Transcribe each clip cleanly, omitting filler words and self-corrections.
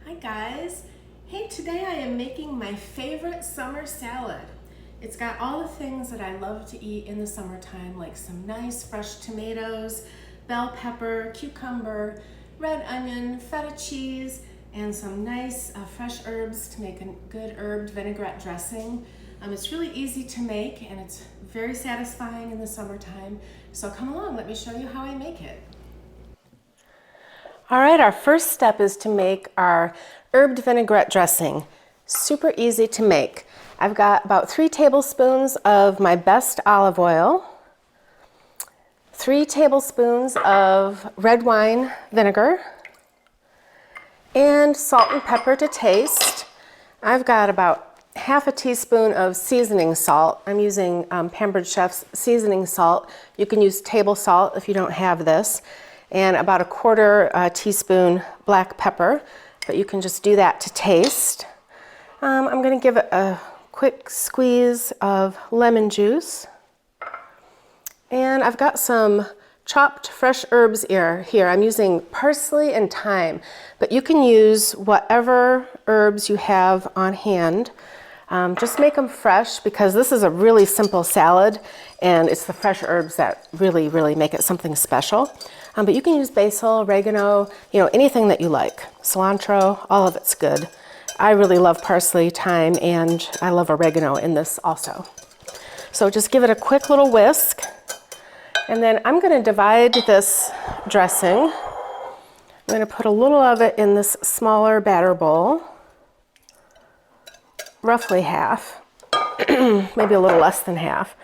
Hi guys. Hey, today I am making my favorite summer salad. It's got all the things that I love to eat in the summertime, like some nice fresh tomatoes, bell pepper, cucumber, red onion, feta cheese, and some nice fresh herbs to make a good herbed vinaigrette dressing. It's really easy to make and it's very satisfying in the summertime. So come along, let me show you how I make it. All right, our first step is to make our herbed vinaigrette dressing. Super easy to make. I've got about 3 tablespoons of my best olive oil, 3 tablespoons of red wine vinegar, and salt and pepper to taste. I've got about half a teaspoon of seasoning salt. I'm using Pampered Chef's seasoning salt. You can use table salt if you don't have this. And about a quarter teaspoon black pepper, but you can just do that to taste. I'm going to give it a quick squeeze of lemon juice. And I've got some chopped fresh herbs here. I'm using parsley and thyme, but you can use whatever herbs you have on hand. Just make them fresh because this is a really simple salad and it's the fresh herbs that really make it something special. But you can use basil, oregano, anything that you like. Cilantro, all of it's good. I really love parsley, thyme, and I love oregano in this also. So just give it a quick little whisk. And then I'm going to divide this dressing. I'm going to put a little of it in this smaller batter bowl. Roughly half, maybe a little less than half.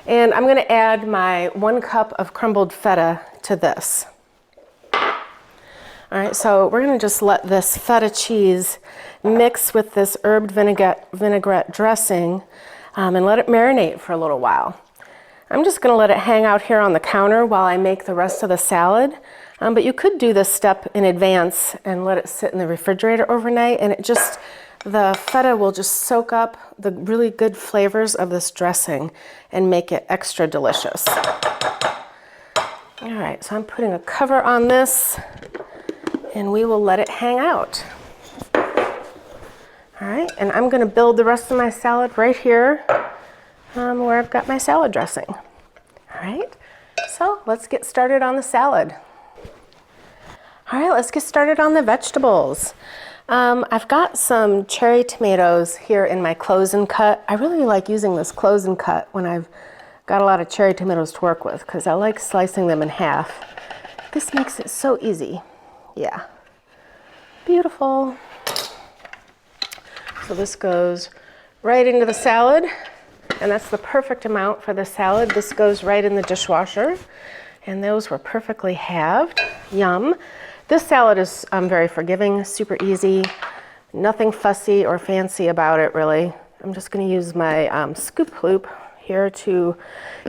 And I'm going to add my 1 cup of crumbled feta to this. All right, so we're going to just let this feta cheese mix with this herbed vinaigrette dressing and let it marinate for a little while. I'm just going to let it hang out here on the counter while I make the rest of the salad. But you could do this step in advance and let it sit in the refrigerator overnight, and the feta will just soak up the really good flavors of this dressing and make it extra delicious. All right, so I'm putting a cover on this and we will let it hang out. All right, and I'm gonna build the rest of my salad right here where I've got my salad dressing. All right, so let's get started on the salad. All right, let's get started on the vegetables. I've got some cherry tomatoes here in my close and cut. I really like using this close and cut when I've got a lot of cherry tomatoes to work with because I like slicing them in half. This makes it so easy. Yeah, beautiful. So this goes right into the salad, and that's the perfect amount for the salad. This goes right in the dishwasher, and those were perfectly halved. Yum. This salad is very forgiving, super easy, nothing fussy or fancy about it really. I'm just going to use my scoop loop here to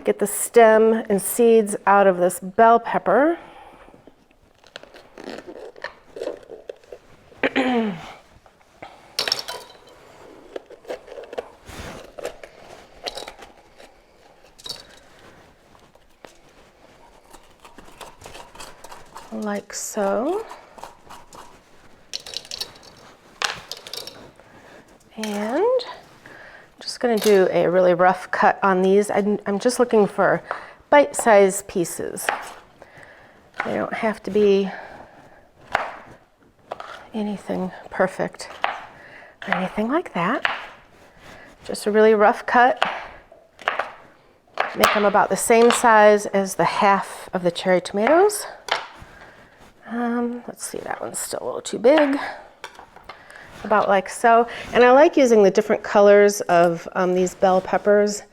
get the stem and seeds out of this bell pepper. Like so. And I'm just going to do a really rough cut on these. I'm just looking for bite-sized pieces. They don't have to be anything perfect or anything like that. Just a really rough cut. Make them about the same size as the half of the cherry tomatoes. Let's see, that one's still a little too big. About like so. And I like using the different colors of these bell peppers.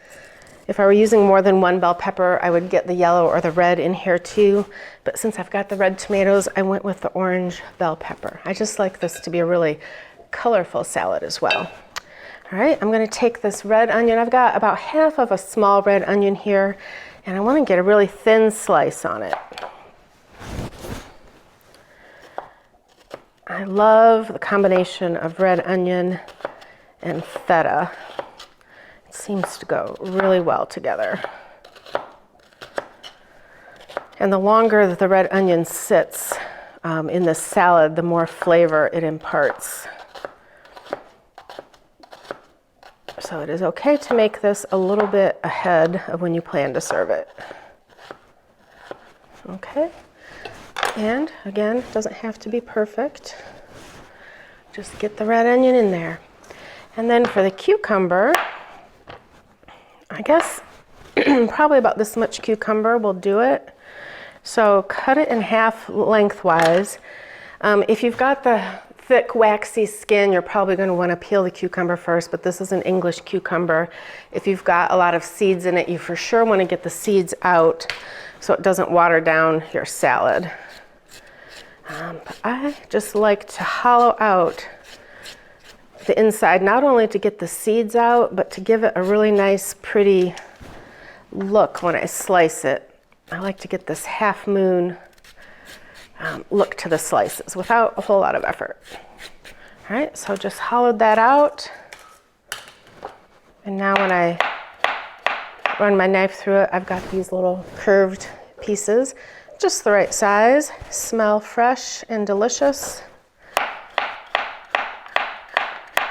If I were using more than one bell pepper, I would get the yellow or the red in here too. But since I've got the red tomatoes, I went with the orange bell pepper. I just like this to be a really colorful salad as well. All right, I'm going to take this red onion. I've got about half of a small red onion here, and I want to get a really thin slice on it. I love the combination of red onion and feta. It seems to go really well together. And the longer that the red onion sits in this salad, the more flavor it imparts. So it is okay to make this a little bit ahead of when you plan to serve it. Okay, and again, it doesn't have to be perfect. Just get the red onion in there. And then for the cucumber, I guess probably about this much cucumber will do it. So cut it in half lengthwise. If you've got the thick, waxy skin, you're probably going to want to peel the cucumber first, but this is an English cucumber. If you've got a lot of seeds in it, you for sure want to get the seeds out so it doesn't water down your salad. But I just like to hollow out the inside, not only to get the seeds out, but to give it a really nice, pretty look when I slice it. I like to get this half moon look to the slices without a whole lot of effort. All right, so just hollowed that out. And now when I run my knife through it, I've got these little curved pieces, just the right size, smell fresh and delicious.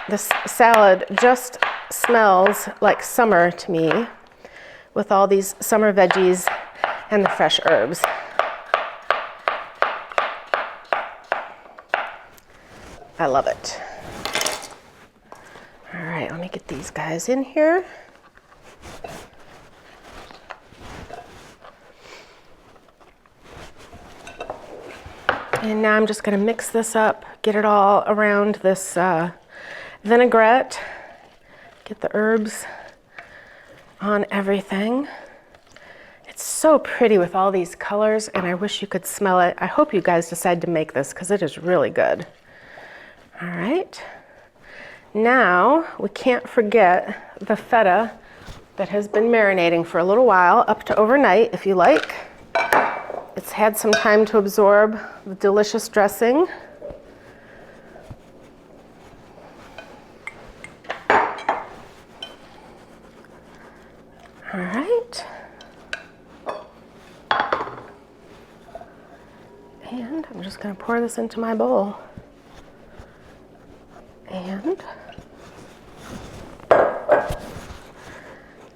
This salad just smells like summer to me with all these summer veggies and the fresh herbs. I love it. All right, let me get these guys in here. And now I'm just going to mix this up, get it all around this vinaigrette, get the herbs on everything. It's so pretty with all these colors, and I wish you could smell it. I hope you guys decide to make this because it is really good. All right, now we can't forget the feta that has been marinating for a little while, up to overnight if you like. It's had some time to absorb the delicious dressing. All right. And I'm just going to pour this into my bowl. And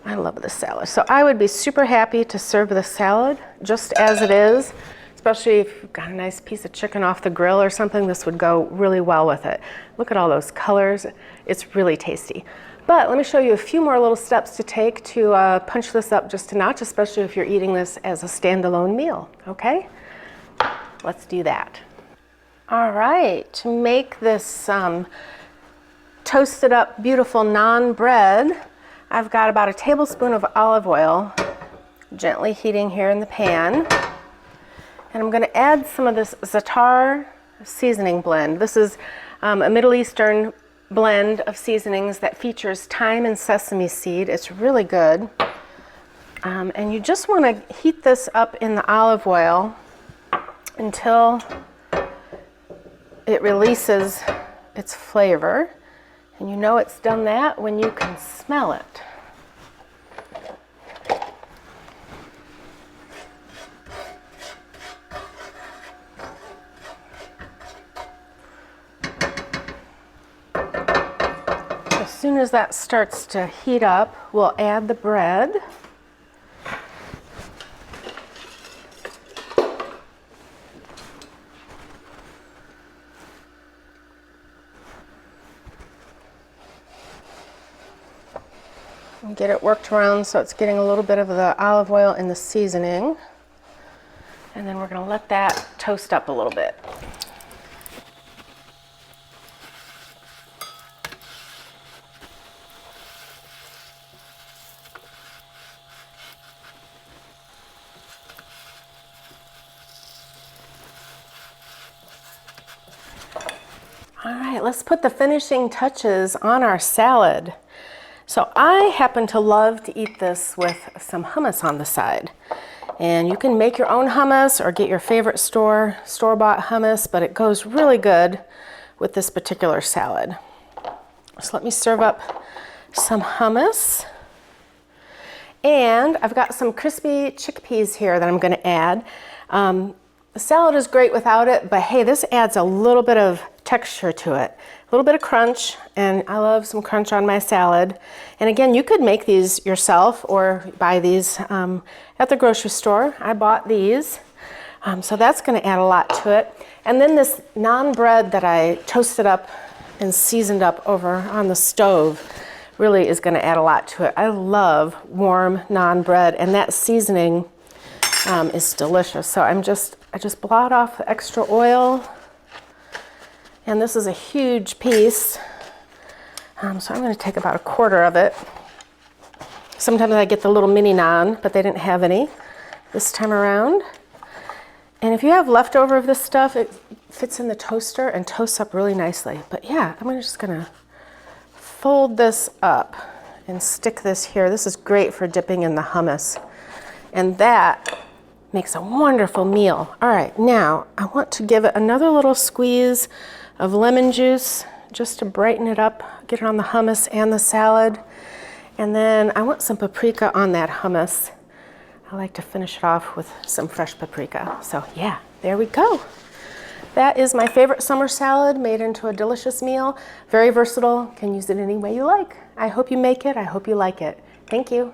I love this salad. So I would be super happy to serve the salad just as it is, especially if you've got a nice piece of chicken off the grill or something. This would go really well with it. Look at all those colors. It's really tasty. But let me show you a few more little steps to take to punch this up just a notch, especially if you're eating this as a standalone meal, okay? Let's do that. All right, to make this toasted up, beautiful naan bread, I've got about a tablespoon of olive oil gently heating here in the pan. And I'm gonna add some of this za'atar seasoning blend. This is a Middle Eastern blend of seasonings that features thyme and sesame seed. It's really good. And you just wanna heat this up in the olive oil until it releases its flavor. And you know it's done that when you can smell it. As soon as that starts to heat up, we'll add the bread. And get it worked around so it's getting a little bit of the olive oil in the seasoning. And then we're going to let that toast up a little bit. All right, let's put the finishing touches on our salad. So I happen to love to eat this with some hummus on the side. And you can make your own hummus or get your favorite store-bought hummus, but it goes really good with this particular salad. So let me serve up some hummus. And I've got some crispy chickpeas here that I'm gonna add. The salad is great without it, but hey, this adds a little bit of texture to it. A little bit of crunch, and I love some crunch on my salad. And again, you could make these yourself or buy these at the grocery store. I bought these, so that's gonna add a lot to it. And then this naan bread that I toasted up and seasoned up over on the stove really is gonna add a lot to it. I love warm naan bread, and that seasoning is delicious. So I just blot off the extra oil, and this is a huge piece. So I'm gonna take about a quarter of it. Sometimes I get the little mini naan, but they didn't have any this time around. And if you have leftover of this stuff, it fits in the toaster and toasts up really nicely. But yeah, I'm just gonna fold this up and stick this here. This is great for dipping in the hummus. And that makes a wonderful meal. All right, now I want to give it another little squeeze of lemon juice just to brighten it up, get it on the hummus and the salad. And then I want some paprika on that hummus. I like to finish it off with some fresh paprika. So yeah, there we go. That is my favorite summer salad made into a delicious meal. Very versatile, can use it any way you like. I hope you make it, I hope you like it. Thank you.